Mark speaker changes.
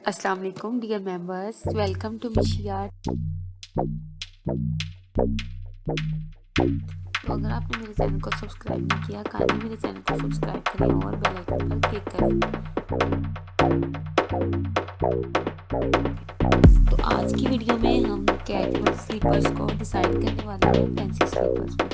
Speaker 1: अस्सलाम वालेकुम dear members, welcome to मिशी आर्ट। तो अगर आपने मेरे चैनल को सब्सक्राइब नहीं किया, काइंडली मेरे चैनल को सब्सक्राइब करें और बेल आइकन पर क्लिक करें। तो आज की वीडियो में हम कैजुअल स्लीपर्स को डिज़ाइन करने वाले हैं, फैंसी स्लीपर्स को।